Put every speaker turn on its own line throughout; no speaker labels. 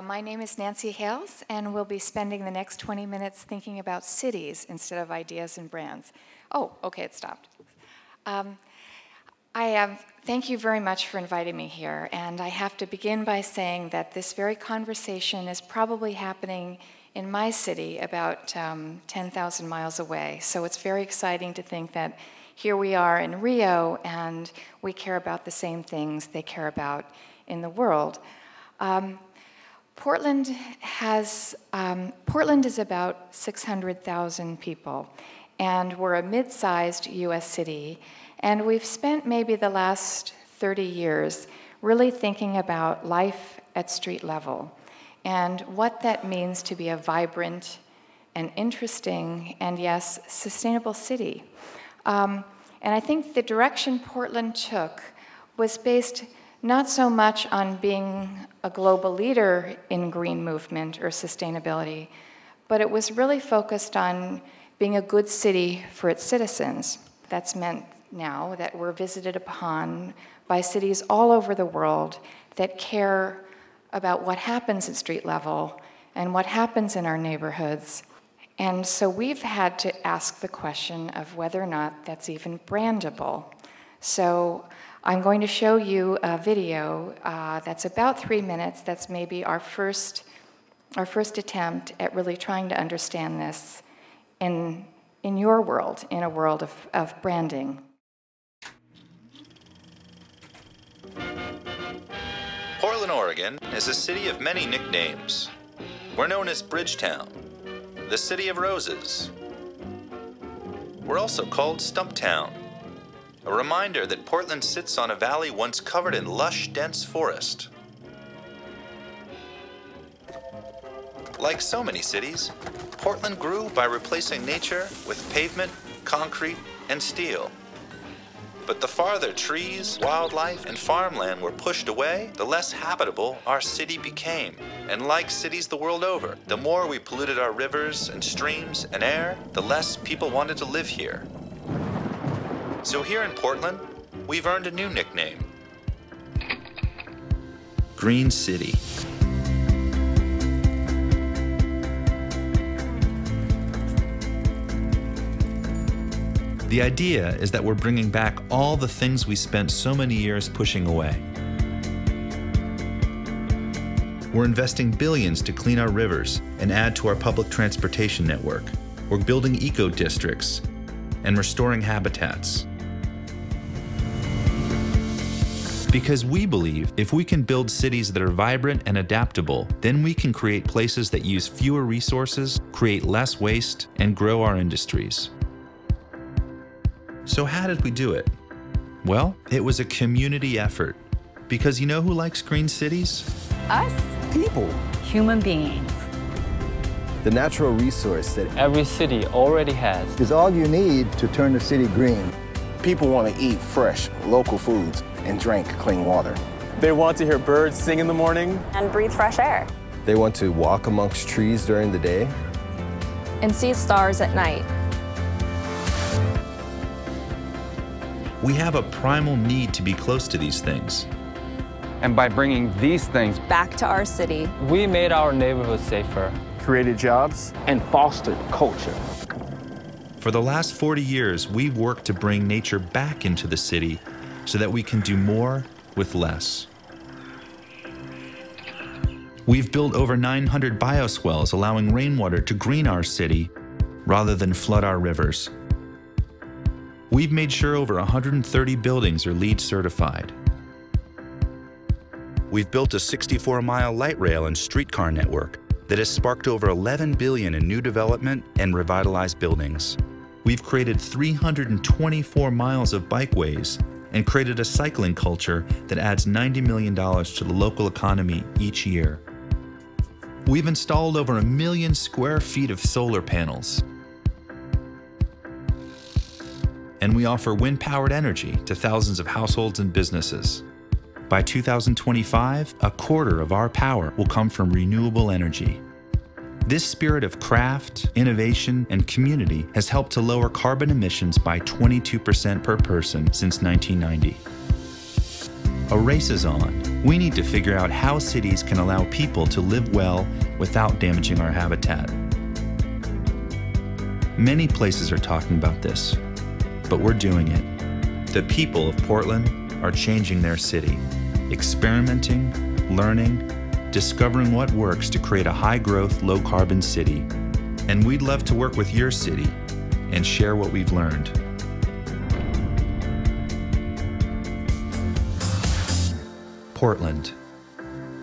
My name is Nancy Hales, and we'll be spending the next 20 minutes thinking about cities instead of ideas and brands. Oh, okay, it stopped. Thank you very much for inviting me here, and I have to begin by saying that this very conversation is probably happening in my city about 10,000 miles away, so it's very exciting to think that here we are in Rio, and we care about the same things they care about in the world. Portland is about 600,000 people, and we're a mid-sized U.S. city, and we've spent maybe the last 30 years really thinking about life at street level and what that means to be a vibrant and interesting and, yes, sustainable city. And I think the direction Portland took was based not so much on being a global leader in green movement or sustainability, but it was really focused on being a good city for its citizens. That's meant now that we're visited upon by cities all over the world that care about what happens at street level and what happens in our neighborhoods. And so we've had to ask the question of whether or not that's even brandable. So I'm going to show you a video that's about 3 minutes. That's maybe our first attempt at really trying to understand this in your world, in a world of branding.
Portland, Oregon is a city of many nicknames. We're known as Bridgetown, the City of Roses. We're also called Stumptown, a reminder that Portland sits on a valley once covered in lush, dense forest. Like so many cities, Portland grew by replacing nature with pavement, concrete, and steel. But the farther trees, wildlife, and farmland were pushed away, the less habitable our city became. And like cities the world over, the more we polluted our rivers and streams and air, the less people wanted to live here. So here in Portland, we've earned a new nickname: Green City. The idea is that we're bringing back all the things we spent so many years pushing away. We're investing billions to clean our rivers and add to our public transportation network. We're building eco-districts and restoring habitats. Because we believe if we can build cities that are vibrant and adaptable, then we can create places that use fewer resources, create less waste, and grow our industries. So how did we do it? Well, it was a community effort. Because you know who likes green cities?
Us.
People.
Human beings.
The natural resource that
every city already has
is all you need to turn the city green.
People want to eat fresh, local foods and drink clean water.
They want to hear birds sing in the morning
and breathe fresh air.
They want to walk amongst trees during the day
and see stars at night.
We have a primal need to be close to these things.
And by bringing these things
back to our city,
we made our neighborhood safer,
created jobs, and fostered culture.
For the last 40 years, we've worked to bring nature back into the city so that we can do more with less. We've built over 900 bioswales, allowing rainwater to green our city rather than flood our rivers. We've made sure over 130 buildings are LEED certified. We've built a 64-mile light rail and streetcar network that has sparked over $11 billion in new development and revitalized buildings. We've created 324 miles of bikeways and created a cycling culture that adds $90 million to the local economy each year. We've installed over 1 million square feet of solar panels. And we offer wind-powered energy to thousands of households and businesses. By 2025, a quarter of our power will come from renewable energy. This spirit of craft, innovation, and community has helped to lower carbon emissions by 22% per person since 1990. A race is on. We need to figure out how cities can allow people to live well without damaging our habitat. Many places are talking about this, but we're doing it. The people of Portland are changing their city, experimenting, learning, discovering what works to create a high-growth, low-carbon city. And we'd love to work with your city and share what we've learned. Portland.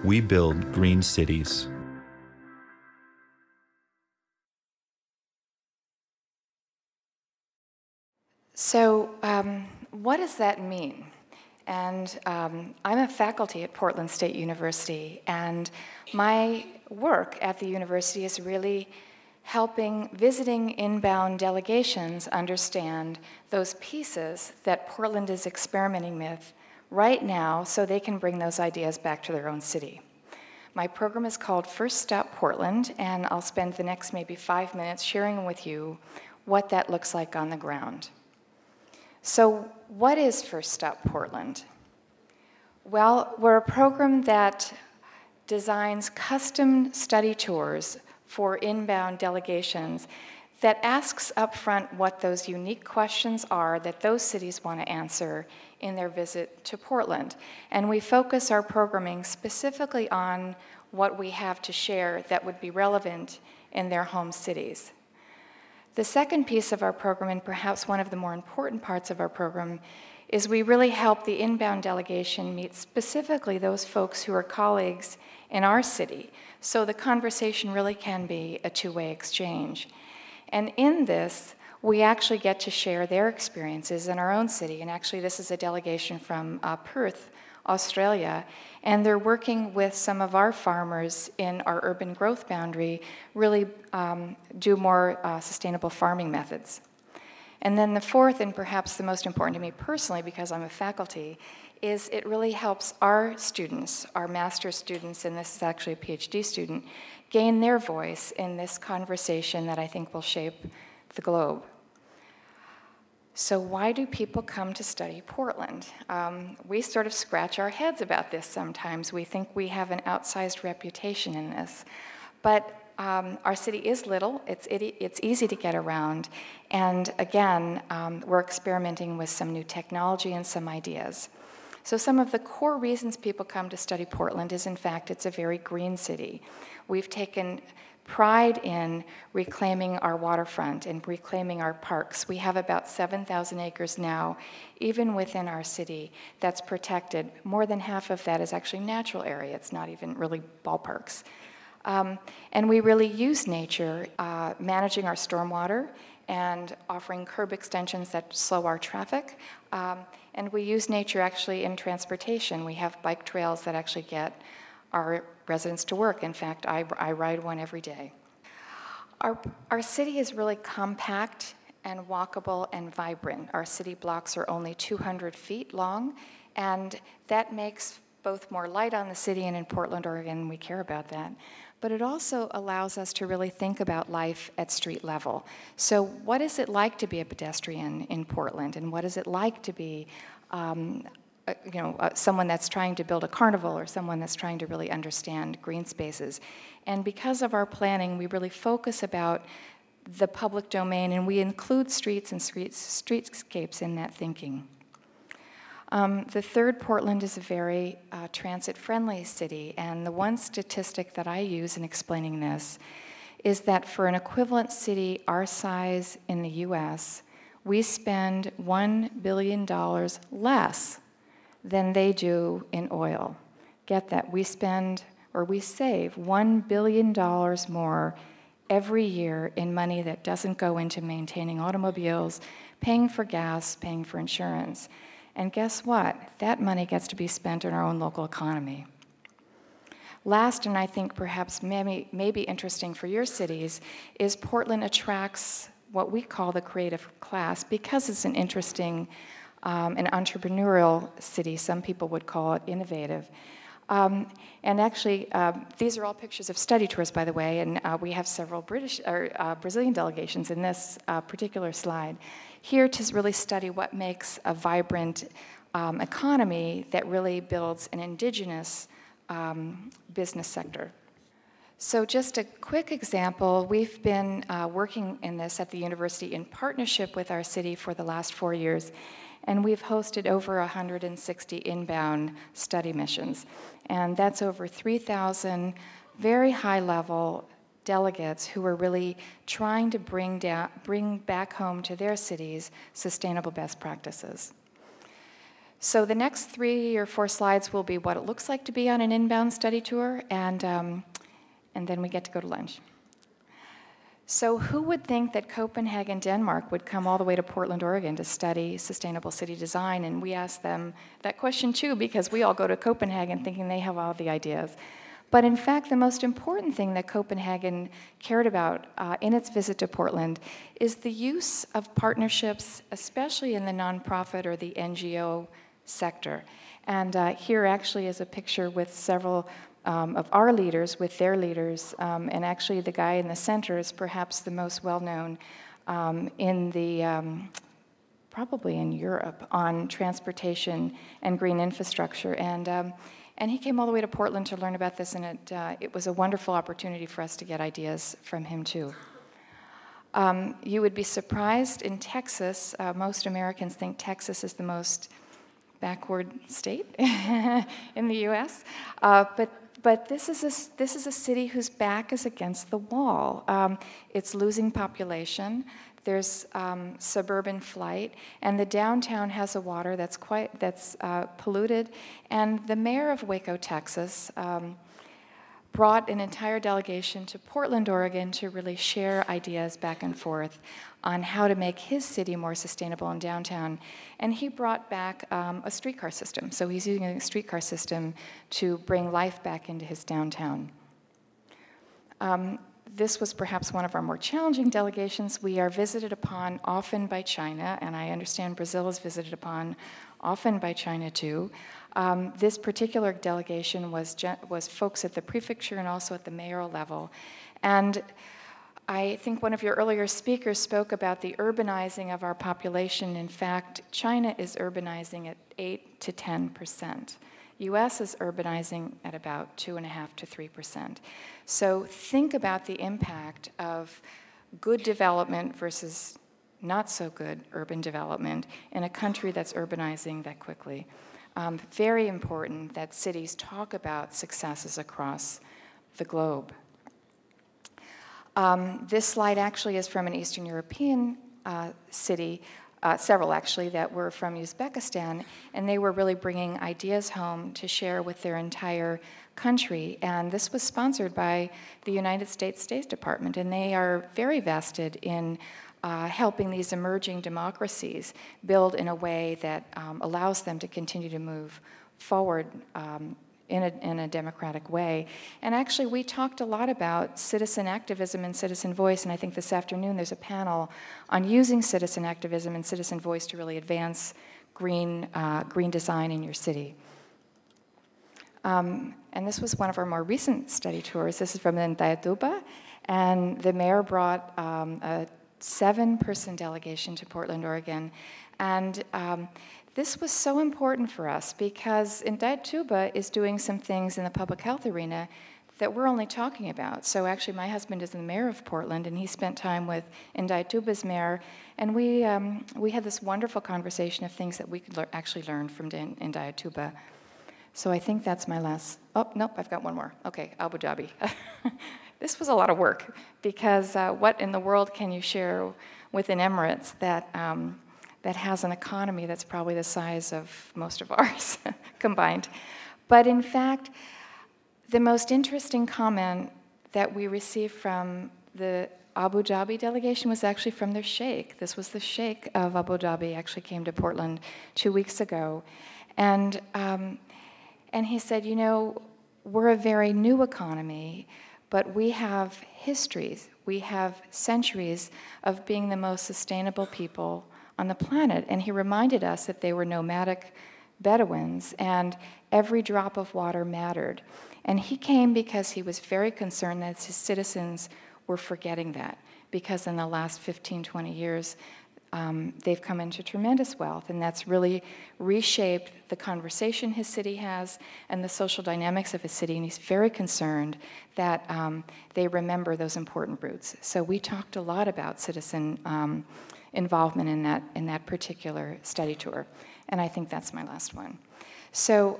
We build green cities.
So what does that mean? And I'm a faculty at Portland State University, and my work at the university is really helping visiting inbound delegations understand those pieces that Portland is experimenting with right now so they can bring those ideas back to their own city. My program is called First Stop Portland, and I'll spend the next maybe 5 minutes sharing with you what that looks like on the ground. So what is First Stop Portland? Well, we're a program that designs custom study tours for inbound delegations that asks up front what those unique questions are that those cities want to answer in their visit to Portland. And we focus our programming specifically on what we have to share that would be relevant in their home cities. The second piece of our program, and perhaps one of the more important parts of our program, is we really help the inbound delegation meet specifically those folks who are colleagues in our city. So the conversation really can be a two-way exchange. And in this, we actually get to share their experiences in our own city. And actually, this is a delegation from Perth, Australia. And they're working with some of our farmers in our urban growth boundary, really do more sustainable farming methods. And then the fourth, and perhaps the most important to me personally, because I'm a faculty, is it really helps our students, our master's students, and this is actually a PhD student, gain their voice in this conversation that I think will shape the globe. So why do people come to study Portland? We sort of scratch our heads about this sometimes. We think we have an outsized reputation in this. But our city is little, it's easy to get around, and again, we're experimenting with some new technology and some ideas. So some of the core reasons people come to study Portland is, in fact, it's a very green city. We've taken pride in reclaiming our waterfront and reclaiming our parks. We have about 7,000 acres now, even within our city, that's protected. More than half of that is actually natural area. It's not even really ballparks. And we really use nature, managing our stormwater and offering curb extensions that slow our traffic. And we use nature actually in transportation. We have bike trails that actually get our residents to work. In fact, I ride one every day. Our city is really compact and walkable and vibrant. Our city blocks are only 200 feet long, and that makes both more light on the city, and in Portland, Oregon, we care about that. But it also allows us to really think about life at street level. So what is it like to be a pedestrian in Portland, and what is it like to be someone that's trying to build a carnival or someone that's trying to really understand green spaces? And because of our planning, we really focus about the public domain, and we include streets and streetscapes in that thinking. The third, Portland is a very transit-friendly city, and the one statistic that I use in explaining this is that for an equivalent city our size in the US, we spend $1 billion less than they do in oil. Get that, we spend, or we save $1 billion more every year in money that doesn't go into maintaining automobiles, paying for gas, paying for insurance. And guess what? That money gets to be spent in our own local economy. Last, and I think perhaps maybe interesting for your cities, is Portland attracts what we call the creative class because it's an interesting an entrepreneurial city. Some people would call it innovative. And actually, these are all pictures of study tours, by the way, and we have several Brazilian delegations in this particular slide here to really study what makes a vibrant economy that really builds an indigenous business sector. So just a quick example, we've been working in this at the university in partnership with our city for the last 4 years, and we've hosted over 160 inbound study missions. And that's over 3,000 very high-level delegates who are really trying to bring back home to their cities sustainable best practices. So the next 3 or 4 slides will be what it looks like to be on an inbound study tour, and then we get to go to lunch. So who would think that Copenhagen, Denmark would come all the way to Portland, Oregon to study sustainable city design? And we asked them that question too, because we all go to Copenhagen thinking they have all the ideas. But in fact, the most important thing that Copenhagen cared about in its visit to Portland is the use of partnerships, especially in the nonprofit or the NGO sector. And here actually is a picture with several of our leaders with their leaders, and actually the guy in the center is perhaps the most well-known in the, probably in Europe, on transportation and green infrastructure. And he came all the way to Portland to learn about this, and it was a wonderful opportunity for us to get ideas from him too. You would be surprised in Texas, most Americans think Texas is the most backward state in the US, but this is a city whose back is against the wall. It's losing population. There's suburban flight, and the downtown has a water that's polluted. And the mayor of Waco, Texas, brought an entire delegation to Portland, Oregon, to really share ideas back and forth on how to make his city more sustainable in downtown. And he brought back a streetcar system. So he's using a streetcar system to bring life back into his downtown. This was perhaps one of our more challenging delegations. We are visited upon often by China, and I understand Brazil is visited upon often by China too. This particular delegation was folks at the prefecture and also at the mayoral level. And I think one of your earlier speakers spoke about the urbanizing of our population. In fact, China is urbanizing at 8 to 10%. US is urbanizing at about 2.5 to 3%. So think about the impact of good development versus not so good urban development in a country that's urbanizing that quickly. Very important that cities talk about successes across the globe. This slide actually is from an Eastern European city, several actually, that were from Uzbekistan, and they were really bringing ideas home to share with their entire country. And this was sponsored by the United States State Department, and they are very vested in helping these emerging democracies build in a way that allows them to continue to move forward in a democratic way. And actually, we talked a lot about citizen activism and citizen voice, and I think this afternoon there's a panel on using citizen activism and citizen voice to really advance green design in your city. And this was one of our more recent study tours. This is from Indaiatuba, and the mayor brought a 7-person delegation to Portland, Oregon. And this was so important for us because Indaiatuba is doing some things in the public health arena that we're only talking about. So actually, my husband is the mayor of Portland, and he spent time with Indaiatuba's mayor, and we had this wonderful conversation of things that we could actually learn from Indaiatuba. So I think that's my last. Oh, nope, I've got one more. Okay, Abu Dhabi. This was a lot of work because what in the world can you share with an Emirates that that has an economy that's probably the size of most of ours combined? But in fact, the most interesting comment that we received from the Abu Dhabi delegation was actually from their sheikh. This was the sheikh of Abu Dhabi, actually came to Portland 2 weeks ago. And he said, you know, we're a very new economy, but we have histories, we have centuries of being the most sustainable people on the planet. And he reminded us that they were nomadic Bedouins, and every drop of water mattered. And he came because he was very concerned that his citizens were forgetting that, because in the last 15, 20 years, they've come into tremendous wealth, and that's really reshaped the conversation his city has and the social dynamics of his city, and he's very concerned that they remember those important roots. So we talked a lot about citizen involvement in that particular study tour, and I think that's my last one. So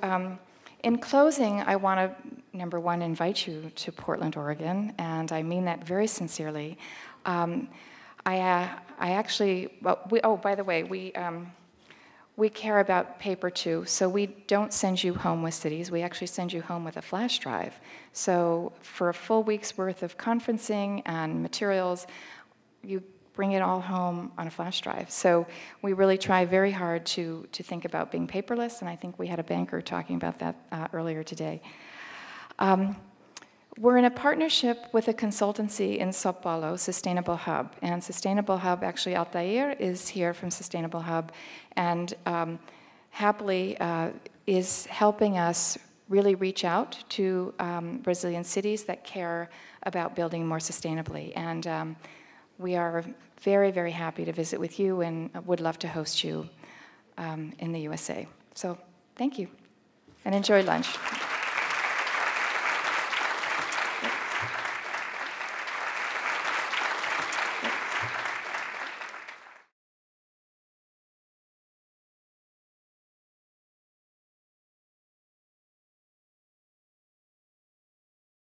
in closing, I want to, number one, invite you to Portland, Oregon, and I mean that very sincerely. I actually, well, by the way, we care about paper too, so we don't send you home with cities, we actually send you home with a flash drive. So for a full week's worth of conferencing and materials, you bring it all home on a flash drive. So we really try very hard to think about being paperless, and I think we had a banker talking about that earlier today. We're in a partnership with a consultancy in Sao Paulo, Sustainable Hub. And Sustainable Hub, actually Altair is here from Sustainable Hub, and happily is helping us really reach out to Brazilian cities that care about building more sustainably. And we are very, very happy to visit with you and would love to host you in the USA. So thank you, and enjoy lunch.